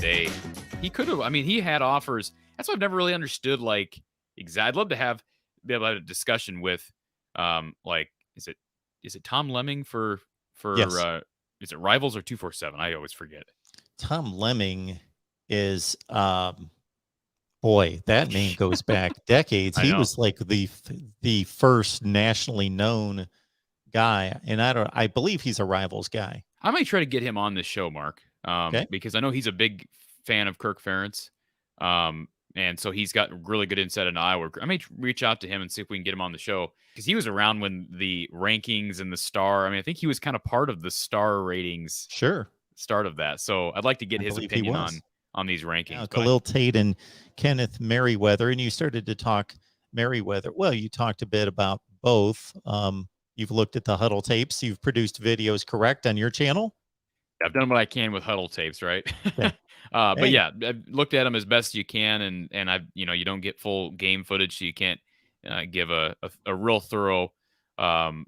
today. He could have. I mean, he had offers. That's what I've never really understood. Like, exactly. I'd love to be able to have a discussion with, like, is it Tom Lemming for Yes. is it Rivals or 247? I always forget. Tom Lemming is, boy, that name goes back decades. I He know. was like the first nationally known guy, and I believe he's a Rivals guy. I might try to get him on this show, Mark, Okay. because I know he's a big fan of Kirk Ferentz, and so he's got really good insight into Iowa. I may reach out to him and see if we can get him on the show because he was around when the rankings and the star. I mean, I think he was kind of part of the star ratings Sure. start of that. So I'd like to get I his believe he opinion was. on these Yeah, rankings. But Kahlil Tate and Kenneth Merrieweather, and you started to talk Merriweather. Well, you talked a bit about both. You've looked at the huddle tapes. You've produced videos, correct, on your channel? I've done what I can with huddle tapes, right? Okay. But Hey, yeah, I've looked at them as best you can, and I've you don't get full game footage, so you can't give a real thorough um,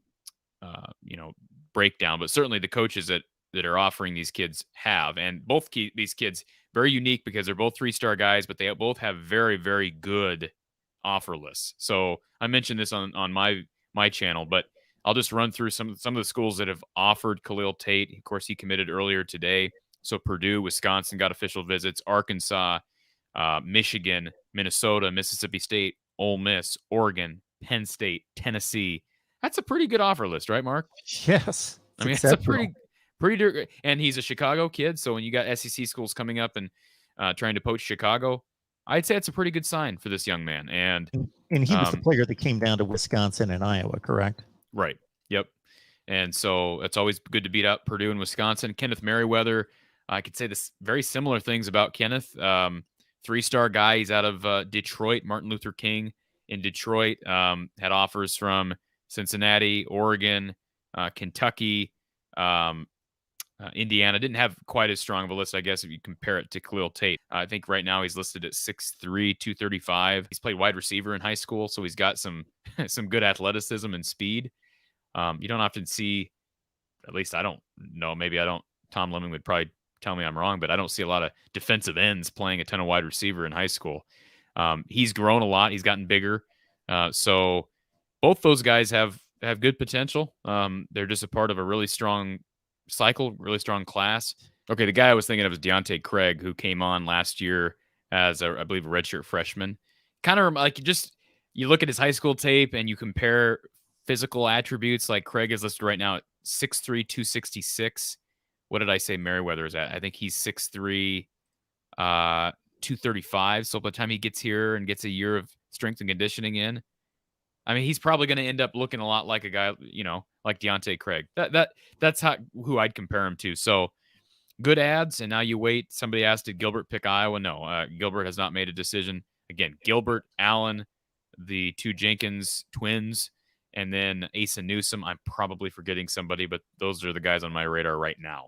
you know breakdown. But certainly the coaches that are offering these kids have, and these kids very unique because they're both 3-star guys, but they both have very very good offer lists. So I mentioned this on my channel, but I'll just run through some of the schools that have offered Kahlil Tate. Of course, he committed earlier today. So Purdue, Wisconsin got official visits. Arkansas, Michigan, Minnesota, Mississippi State, Ole Miss, Oregon, Penn State, Tennessee. That's a pretty good offer list, right, Mark? yes, I it's mean, it's a exceptional. and he's a Chicago kid. So when you got SEC schools coming up and trying to poach Chicago, I'd say it's a pretty good sign for this young man. And And he was the um, player that came down to Wisconsin and Iowa, correct? right, yep. And so it's always good to beat up Purdue and Wisconsin. Kenneth Merrieweather, I could say this very similar things about Kenneth. 3-star guy. He's out of Detroit, Martin Luther King in Detroit. Had offers from Cincinnati, Oregon, Kentucky, um, Indiana. Didn't have quite as strong of a list, I guess, if you compare it to Kahlil Tate. I think right now he's listed at 6'3", 235. He's played wide receiver in high school, so he's got some some good athleticism and speed. You don't often see, at least I don't know, maybe I don't, Tom Lemming would probably tell me I'm wrong, but I don't see a lot of defensive ends playing a ton of wide receiver in high school. He's grown a lot. He's gotten bigger. So both those guys have good potential. They're just a part of a really strong cycle, really strong class. Okay, the guy I was thinking of is Deontay Craig, who came on last year as, I believe, a redshirt freshman. Kind of like you look at his high school tape and you compare physical attributes. Like Craig is listed right now at 6'3", 266. What did I say Merriweather is at? I think he's 6'3", 235. So by the time he gets here and gets a year of strength and conditioning in, I mean, he's probably going to end up looking a lot like a guy, like Deontay Craig. That's who I'd compare him to. So good ads, and now you wait. Somebody asked, did Gilbert pick Iowa? No, Gilbert has not made a decision. Again, Gilbert, Allen, the two Jenkins twins, and then Asa Newsom. I'm probably forgetting somebody, but those are the guys on my radar right now.